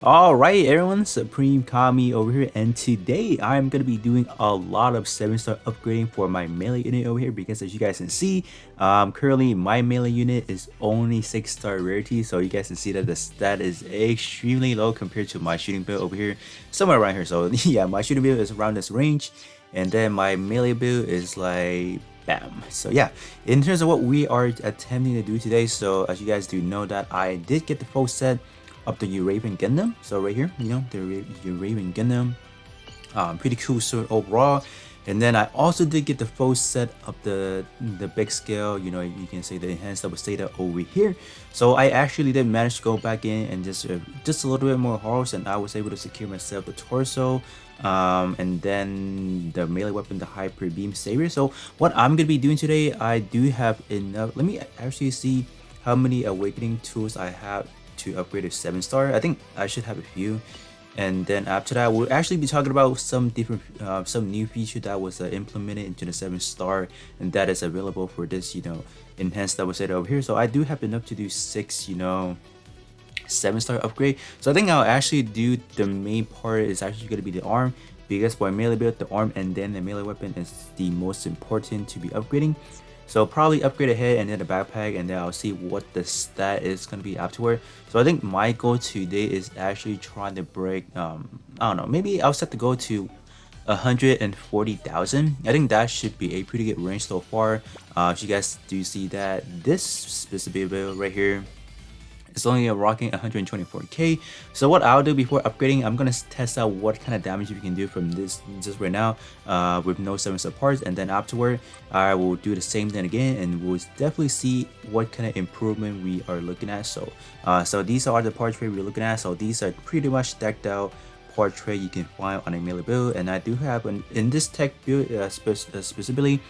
Alright everyone, Supreme Kami over here, and today I'm going to be doing a lot of 7-star upgrading for my melee unit over here, because as you guys can see, currently my melee unit is only 6-star rarity, so you guys can see that the stat is extremely low compared to my shooting build over here, somewhere around here. So yeah, my shooting build is around this range, and then my melee build is like bam. So yeah, in terms of what we are attempting to do today, so as you guys do know that I did get the full set of the Uraven Gundam. So right here, the Uraven Gundam, pretty cool sword overall. And then I also did get the full set of the big scale, you can say the enhanced double Zeta over here. So I actually did manage to go back in and just a little bit more horse, and I was able to secure myself the torso, and then the melee weapon, the hyper beam saber. So what I'm gonna be doing today, I do have enough. Let me actually see how many awakening tools I have to upgrade to 7-star. I think I should have a few, and then after that we'll actually be talking about some different some new feature that was implemented into the 7-star, and that is available for this enhanced double set over here. So I do have enough to do 6 7-star upgrade. So I think I'll actually do the main part is actually going to be the arm, because for melee build, the arm and then the melee weapon is the most important to be upgrading. So probably upgrade the head and then the backpack, and then I'll see what the stat is going to be afterward. So I think my goal today is actually trying to break, I don't know, maybe I'll set the goal to 140,000. I think that should be a pretty good range so far. If you guys do see that, this specific build right here, it's only rocking 124k. So what I'll do before upgrading, I'm gonna test out what kind of damage we can do from this just right now, with no 7-star parts, and then afterward I will do the same thing again, and we'll definitely see what kind of improvement we are looking at. So so these are the part trade we're looking at. So these are pretty much decked out part trade you can find on a melee build, and I do have in this tech build specifically,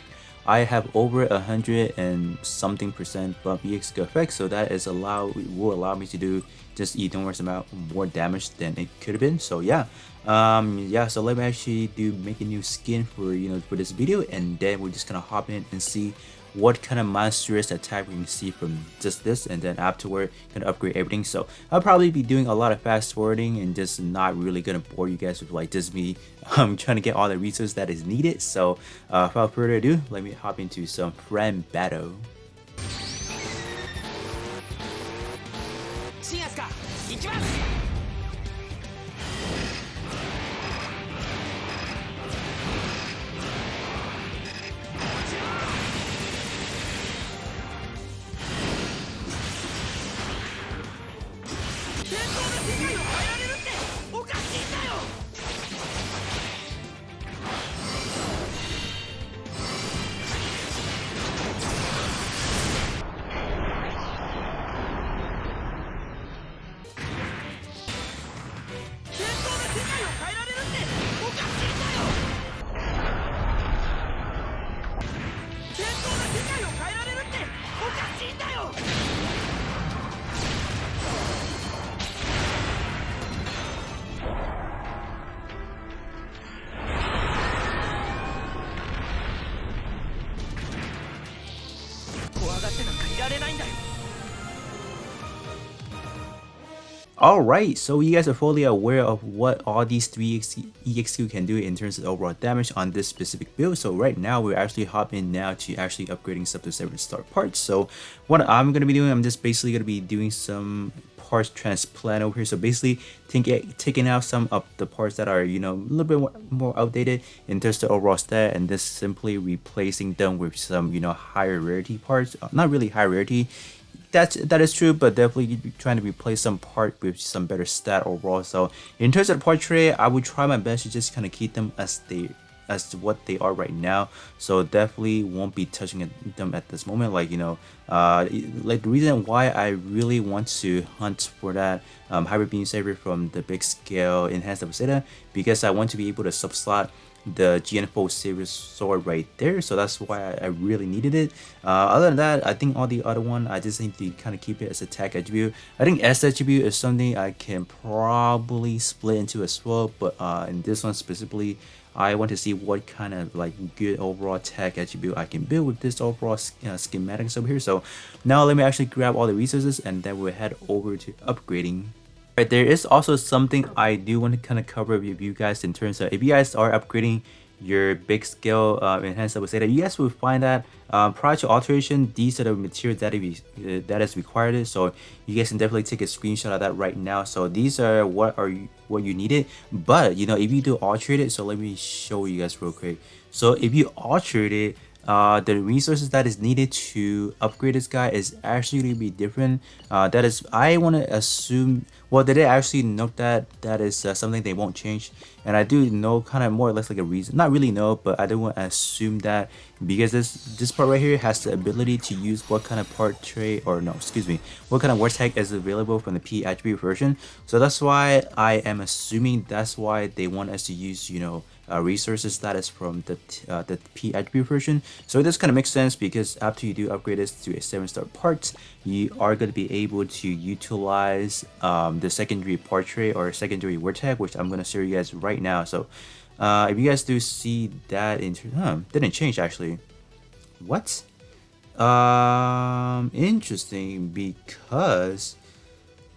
I have over 100 and something percent bump EX effect, so that is will allow me to do just enormous amount more damage than it could have been. So yeah, so let me actually make a new skin for for this video, and then we're just gonna hop in and see what kind of monstrous attack we can see from just this, and then afterward gonna upgrade everything. So I'll probably be doing a lot of fast forwarding and just not really gonna bore you guys with like just me trying to get all the resources that is needed. So without further ado, let me hop into some friend battle. Alright, so you guys are fully aware of what all these 3 EXQ can do in terms of overall damage on this specific build. So right now we're actually hopping now to actually upgrading stuff to 7-star parts. So what I'm going to be doing, I'm just basically going to be doing some parts transplant over here. So basically taking out some of the parts that are a little bit more outdated in terms of overall stat, and just simply replacing them with some higher rarity parts. Not really high rarity, that is true, but definitely trying to replace some part with some better stat overall. So in terms of the portrait, I would try my best to just kind of keep them as what they are right now. So definitely won't be touching them at this moment. Like like the reason why I really want to hunt for that hybrid beam saber from the big scale enhanced Zeta, because I want to be able to sub slot the GN4 series sword right there. So that's why I really needed it. Other than that, I think all the other one, I just need to kind of keep it as attack attribute. I think S attribute is something I can probably split into as well, but in this one specifically, I want to see what kind of like good overall attack attribute I can build with this overall schematics over here. So now let me actually grab all the resources, and then we'll head over to upgrading. Right, there is also something I do want to kind of cover with you guys in terms of if you guys are upgrading your big scale enhanced, I would say that you guys will find that prior to alteration, these are the materials that is required. So you guys can definitely take a screenshot of that right now. So these are what you needed. But you know, if you do alterate it, so let me show you guys real quick. So if you alterate it, the resources that is needed to upgrade this guy is actually going to be different. That is, I want to assume, well, they did actually note that that is something they won't change, and I do know kind of more or less like a reason, not really know, but I do want to assume that because this part right here has the ability to use what kind of part tray, or no, excuse me, what kind of word tag is available from the P attribute version. So that's why I am assuming that's why they want us to use, you know, resources that is from the P attribute version. So this kind of makes sense because after you do upgrade this to a 7-star part, you are going to be able to utilize the secondary part tray or secondary word tag, which I'm going to show you guys right now. So if you guys do see that didn't change actually. What? Interesting, because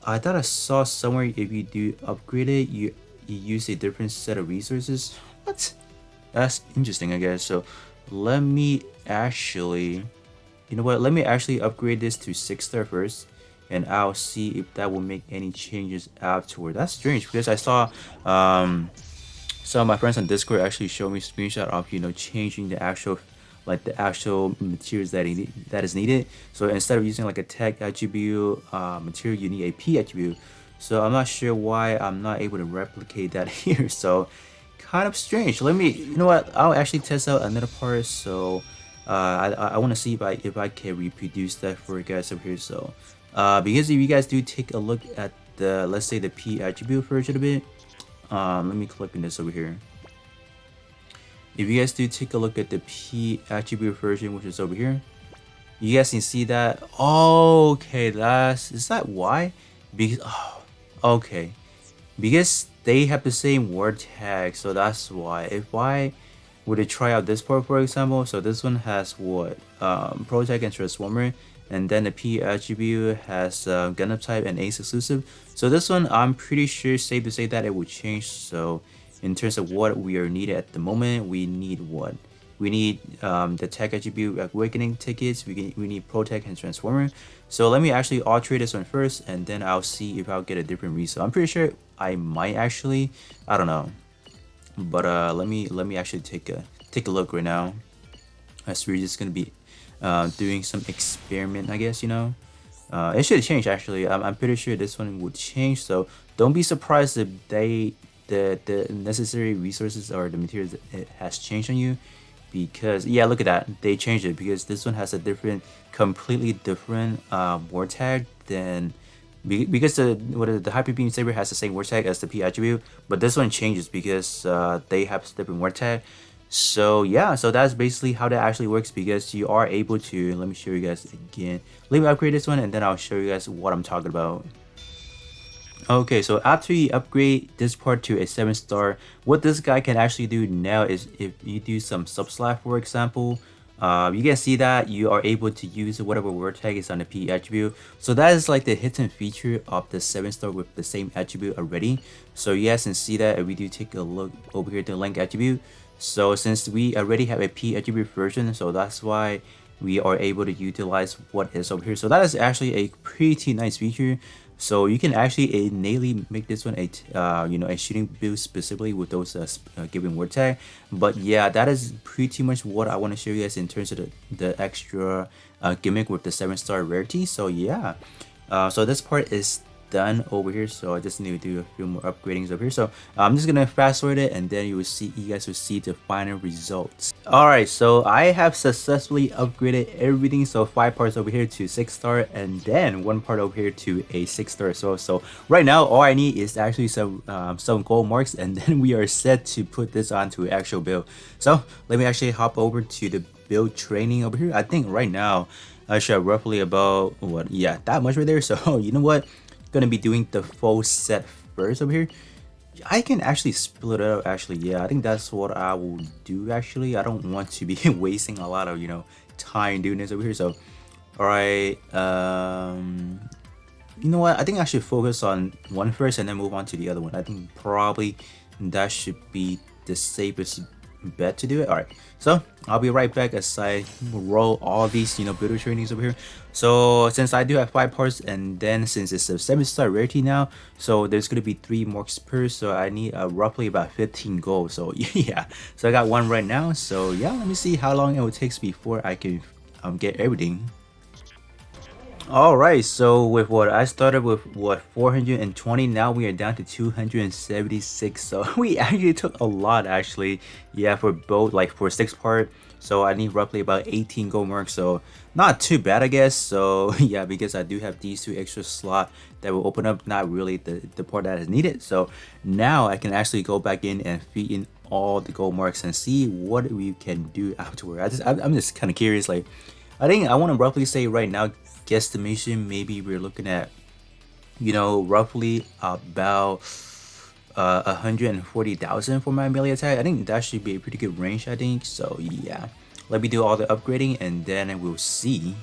I thought I saw somewhere if you do upgrade it, you use a different set of resources. What? That's interesting, I guess. So let me actually, you know what? Let me actually upgrade this to 6-star first, and I'll see if that will make any changes afterward. That's strange because I saw some of my friends on Discord actually show me screenshot of, you know, changing the actual materials that is needed. So instead of using like a tag attribute material, you need a P attribute. So I'm not sure why I'm not able to replicate that here. So kind of strange. Let me, you know what? I'll actually test out another part. So I want to see if I can reproduce that for you guys over here. So because if you guys do take a look at the, let's say the P attribute version of it, let me click on this over here. If you guys do take a look at the P attribute version, which is over here, you guys can see that. Okay, is that why? Because okay, because they have the same word tag, so that's why. If I were to try out this part, for example, so this one has what pro tag and transformer, and then the P attribute has Gundam type and ace exclusive. So this one, I'm pretty sure safe to say that it would change. So in terms of what we are needed at the moment, we need what? We need the tech attribute awakening tickets, we need pro tech and transformer. So let me actually alterate this one first, and then I'll see if I'll get a different result. I'm pretty sure I might actually, I don't know, but let me actually take a look right now, as we're just gonna be doing some experiment, I guess, you know. It should change actually. I'm pretty sure this one would change, so don't be surprised if the necessary resources or the materials it has changed on you, because yeah, look at that, they changed it because this one has a completely different word tag than because the Hyper Beam Saber has the same word tag as the P attribute, but this one changes because they have different word tag. So yeah, so that's basically how that actually works, because you are able to, let me show you guys again. Let me upgrade this one and then I'll show you guys what I'm talking about. Okay, so after you upgrade this part to a 7-star, what this guy can actually do now is if you do some subslap, for example, you can see that you are able to use whatever word tag is on the P attribute. So that is like the hidden feature of the 7-star with the same attribute already. So you guys can see that if we do take a look over here to link attribute. So since we already have a P attribute version, so that's why we are able to utilize what is over here. So that is actually a pretty nice feature. So you can actually innately make this one a you know, a shooting build specifically with those given word tag. But yeah, that is pretty much what I want to show you guys in terms of the extra gimmick with the 7-star rarity. So yeah, so this part is done over here, so I just need to do a few more upgradings over here. So I'm just gonna fast forward it, and then you guys will see the final results. All right, so I have successfully upgraded everything, so 5 parts over here to 6-star, and then 1 part over here to a 6-star as well. So right now all I need is actually some gold marks, and then we are set to put this onto actual build. So let me actually hop over to the build training over here. I think right now I should have roughly about what, yeah, that much right there. So you know what, gonna be doing the full set first over here. I can actually split it up actually. Yeah, I think that's what I will do actually. I don't want to be wasting a lot of, you know, time doing this over here. So all right, You know what? I think I should focus on one first and then move on to the other one. I think probably that should be the safest bet to do it. All right, so I'll be right back as I roll all these, builder trainings over here. So since I do have 5 parts, and then since it's a 7-star rarity now, so there's gonna be 3 marks per. So I need roughly about 15 gold. So yeah, so I got one right now. So yeah, let me see how long it will take before I can get everything. All right, so with what I started with, what, 420, now we are down to 276. So we actually took a lot, actually. Yeah, for both, like for 6 part. So I need roughly about 18 gold marks. So not too bad, I guess. So yeah, because I do have these 2 extra slot that will open up, not really the part that is needed. So now I can actually go back in and feed in all the gold marks and see what we can do afterward. I'm just kind of curious, like. I think I want to roughly say right now, guesstimation, maybe we're looking at, roughly about 140,000 for my melee attack. I think that should be a pretty good range, I think. So yeah, let me do all the upgrading and then we'll see.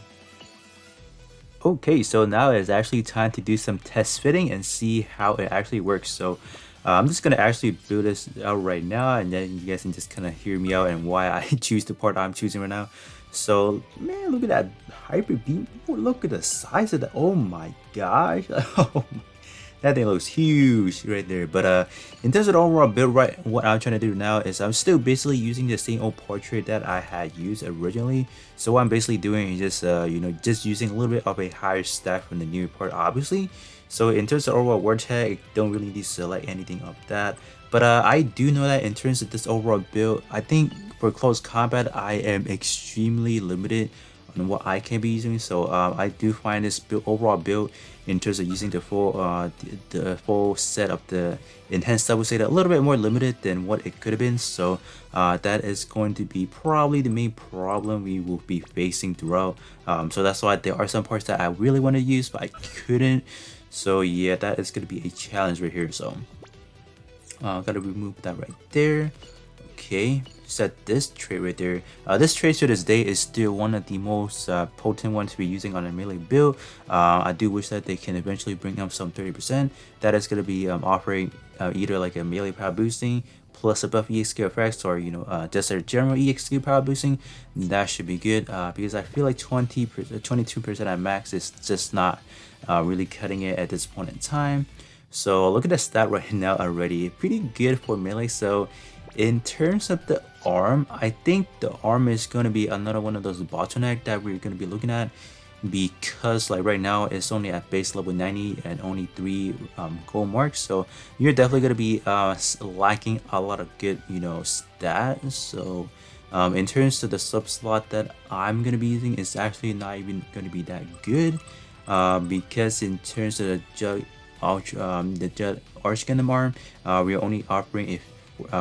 Okay, so now it's actually time to do some test fitting and see how it actually works. So I'm just gonna actually build this out right now, and then you guys can just kind of hear me out and why I choose the part I'm choosing right now. So man, look at that hyper beam. Oh, look at the size of that. Oh my gosh. Oh, that thing looks huge right there. But in terms of the overall build, right, what I'm trying to do now is I'm still basically using the same old portrait that I had used originally. So what I'm basically doing is just just using a little bit of a higher stack from the new part, obviously. So in terms of overall word tag, I don't really need to select anything of that. But I do know that in terms of this overall build, I think for close combat, I am extremely limited on what I can be using. So I do find this overall build in terms of using the full set of the enhanced, I would say that a little bit more limited than what it could have been. So that is going to be probably the main problem we will be facing throughout. So that's why there are some parts that I really want to use, but I couldn't. So yeah, that is going to be a challenge right here. So gotta remove that right there. Okay, set this trait right there. This trait to this day is still one of the most potent ones to be using on a melee build. I do wish that they can eventually bring up some 30%. That is going to be offering either like a melee power boosting plus a buff EXP effects, or just a general EXP power boosting. That should be good because I feel like 22% at max is just not really cutting it at this point in time. So look at the stat right now already, pretty good for melee. So in terms of the arm, I think the arm is going to be another one of those bottleneck that we're going to be looking at, because like right now it's only at base level 90 and only 3 gold marks. So you're definitely going to be lacking a lot of good stats. So in terms of the sub slot that I'm going to be using, is actually not even going to be that good because in terms of the Jug Arch Gundam arm, we're only offering a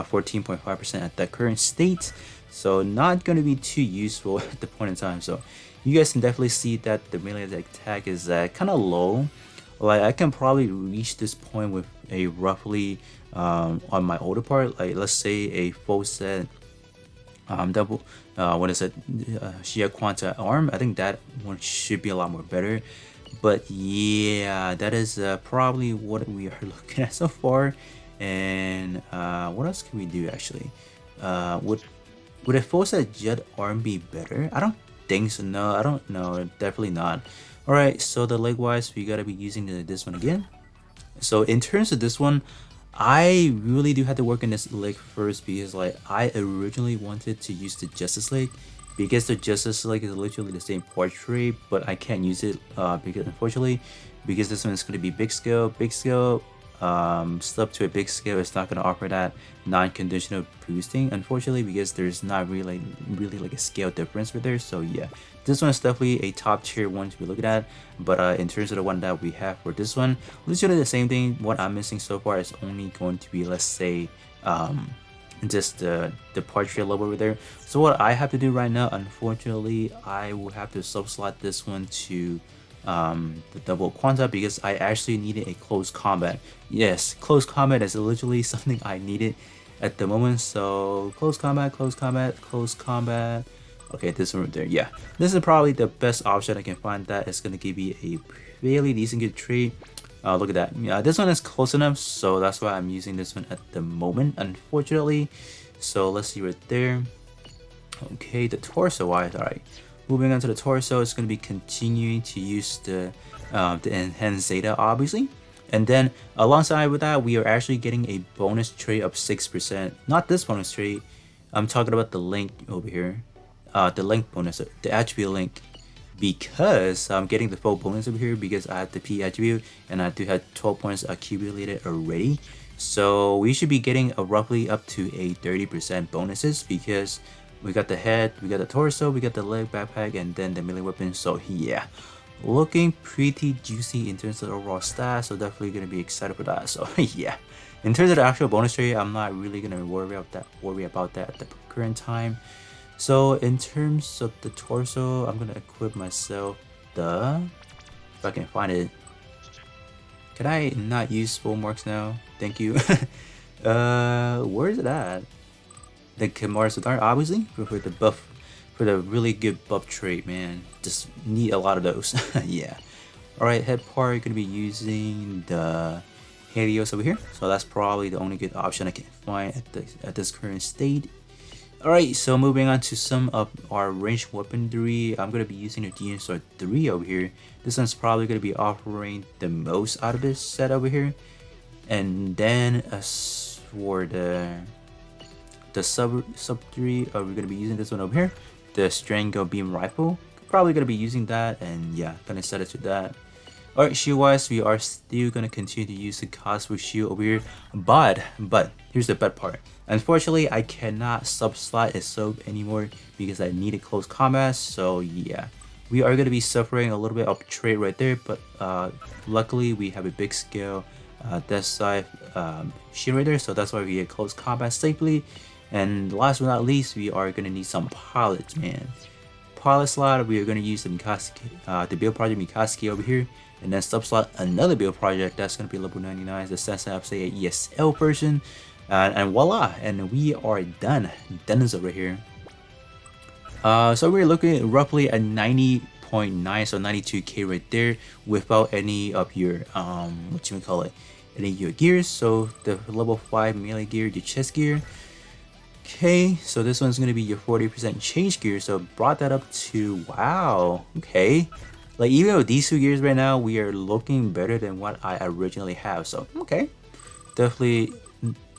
14.5% at the current state, so not going to be too useful at the point in time. So you guys can definitely see that the melee attack is kind of low. Like I can probably reach this point with a roughly on my older part, like let's say a full set double what is it, Shia Quanta arm. I think that one should be a lot more better. But yeah, that is probably what we are looking at so far. And what else can we do actually? Would a full set jet arm be better? I don't think so. No, I don't know. Definitely not. All right, so the leg wise, we gotta be using this one again. So in terms of this one, I really do have to work on this leg first, because like I originally wanted to use the Justice leg, because the Justice leg is literally the same portrait, but I can't use it because unfortunately, because this one is going to be big scale, up to a big scale, it's not going to offer that non-conditional boosting, unfortunately, because there's not really like a scale difference right there. So yeah, this one is definitely a top tier one to be looking at. But in terms of the one that we have for this one, literally the same thing. What I'm missing so far is only going to be, let's say, just the portrait level over there. So what I have to do right now, unfortunately, I will have to sub slot this one to the double quanta, because I actually needed a close combat. Yes, close combat is literally something I needed at the moment. So close combat. Okay, this one right there. Yeah, this is probably the best option I can find that is going to give you a fairly decent good trait. Look at that. Yeah, this one is close enough, so that's why I'm using this one at the moment, unfortunately. So let's see right there. Okay, the torso wise. All right, moving on to the torso, it's going to be continuing to use the enhanced Zeta, obviously. And then alongside with that, we are actually getting a bonus trait of 6%. Not this bonus trait. I'm talking about the link over here. The link bonus, the attribute link. Because I'm getting the full bonus over here because I have the P attribute and I do have 12 points accumulated already. So we should be getting a roughly up to a 30% bonuses because we got the head, we got the torso, we got the leg backpack, and then the melee weapon. So yeah, looking pretty juicy in terms of the overall stats. So definitely gonna be excited for that. So yeah, in terms of the actual bonus trait, I'm not really gonna worry about that at the current time. So in terms of the torso, I'm gonna equip myself the, if I can find it. Can I not use full marks now? Thank you. Where is it at? The Kimura Sudar, obviously, for the buff, for the really good buff trait, man. Just need a lot of those. Yeah. Alright, head part, gonna be using the Helios over here. So that's probably the only good option I can find at this current state. Alright, so moving on to some of our ranged weaponry, I'm going to be using the DNSR 3 over here. This one's probably going to be offering the most out of this set over here. And then as for the sub 3, we're going to be using this one over here, the Strangle Beam Rifle. Probably going to be using that, and yeah, going to set it to that. Alright, shield wise, we are still going to continue to use the Cosmic Shield over here, but here's the bad part. Unfortunately, I cannot sub-slot a sub anymore because I needed close combat, so yeah. We are going to be suffering a little bit of trait right there, but luckily we have a big scale death side shield right there, so that's why we get close combat safely. And last but not least, we are going to need some pilots, man. Pilot slot, we are going to use the Mikazuki, the build project Mikazuki over here, and then sub-slot another build project that's going to be level 99, the Sensei Say ESL version. And voila, and we are done over here. So we're looking at roughly a 90.9, so 92k right there, without any of your what you call it, any of your gears. So the level 5 melee gear, your chest gear. Okay, so this one's gonna be your 40% change gear. So brought that up to, wow, okay. Like even with these 2 gears right now, we are looking better than what I originally have. So okay, definitely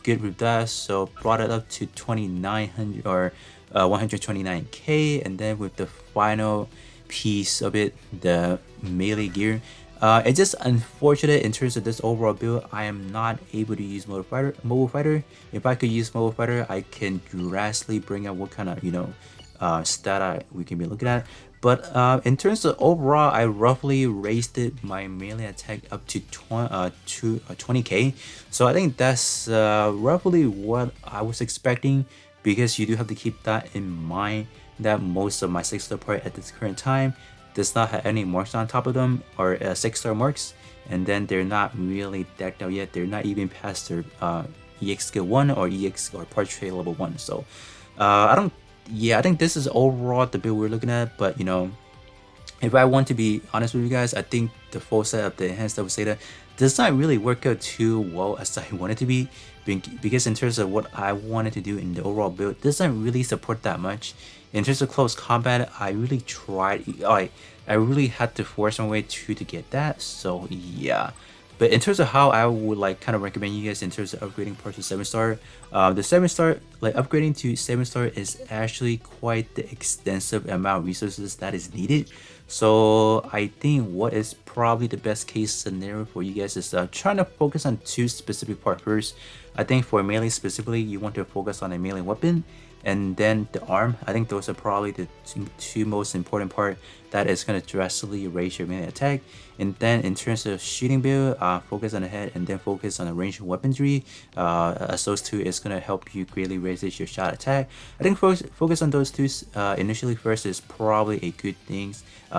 good with that. So brought it up to 2900 or 129k, and then with the final piece of it, the melee gear, it's just unfortunate in terms of this overall build. I am not able to use mobile fighter. If I could use mobile fighter, I can drastically bring out what kind of stat we can be looking at. But in terms of overall, I roughly raised my melee attack up to 20k. So I think that's roughly what I was expecting, because you do have to keep that in mind that most of my 6-star part at this current time does not have any marks on top of them, or 6-star marks, and then they're not really decked out yet. They're not even past their EX skill 1 or EX or part trait level 1. So I think this is overall the build we're looking at. But you know, if I want to be honest with you guys, I think the full set of the enhanced double Zeta does not really work out too well as I want it to be, because in terms of what I wanted to do in the overall build, it doesn't really support that much. In terms of close combat, I really tried, I really had to force my way to get that. So yeah. But in terms of how I would kind of recommend you guys in terms of upgrading parts to 7-star, the 7-star, upgrading to 7-star is actually quite the extensive amount of resources that is needed. So I think what is probably the best case scenario for you guys is trying to focus on 2 specific parts first. I think for melee specifically, you want to focus on a melee weapon, and then the arm. I think those are probably the two most important part that is going to drastically raise your melee attack. And then in terms of shooting build, focus on the head and then focus on the ranged weaponry, as those 2 is going to help you greatly raise your shot attack. I think focus on those 2 initially first is probably a good thing,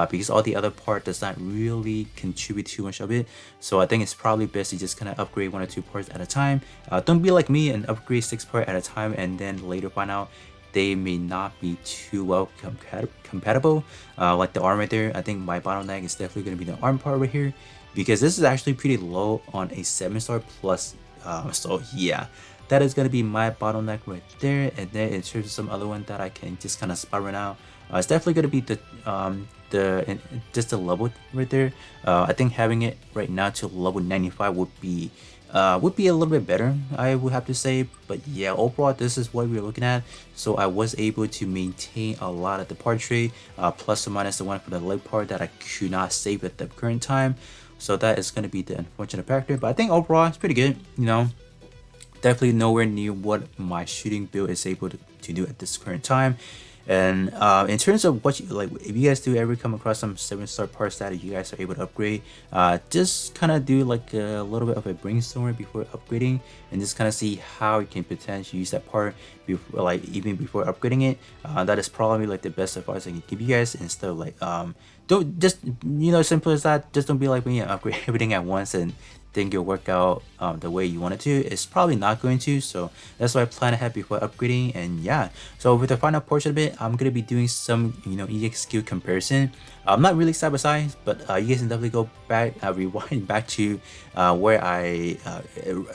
because all the other part does not really contribute too much of it. So I think it's probably best to just kind of upgrade 1 or 2 parts at a time. Don't be like me and upgrade 6 parts at a time and then later find out they may not be too well compatible. Like the arm right there, I think my bottleneck is definitely going to be the arm part right here, because this is actually pretty low on a 7-star plus. So yeah, that is going to be my bottleneck right there. And then in terms of some other one that I can just kind of spot right now, it's definitely going to be just the level right there. I think having it right now to level 95 would be a little bit better, I would have to say. But yeah, overall this is what we're looking at. So I was able to maintain a lot of the part trade, plus or minus the one for the leg part that I could not save at the current time. So that is going to be the unfortunate factor, but I think overall it's pretty good, you know. Definitely nowhere near what my shooting build is able to do at this current time. And in terms of what you like, if you guys do ever come across some 7-star parts that you guys are able to upgrade, just kind of do like a little bit of a brainstorm before upgrading, and just kind of see how you can potentially use that part before, like even before upgrading it. That is probably like the best advice I can give you guys, instead of like don't just, you know, simple as that. Just don't be like, when you upgrade everything at once and think it'll work out the way you want it to. It's probably not going to, so that's why I plan ahead before upgrading. And yeah, so with the final portion of it, I'm gonna be doing some, you know, EX skill comparison. Not really side by side, but you guys can definitely go back, rewind back to where I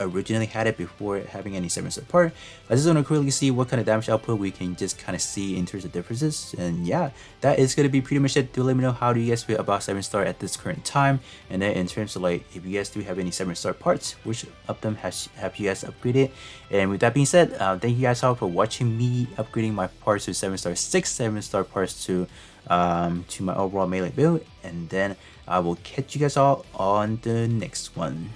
originally had it before having any 7-star part. I just want to quickly see what kind of damage output we can just kind of see in terms of differences. And yeah, that is going to be pretty much it. Do let me know how do you guys feel about 7-star at this current time, and then in terms of like, if you guys do have any 7-star parts, which of them have you guys upgraded. And with that being said, thank you guys all for watching me upgrading my parts to 7-star, 6 7-star parts to my overall melee build. And then I will catch you guys all on the next one.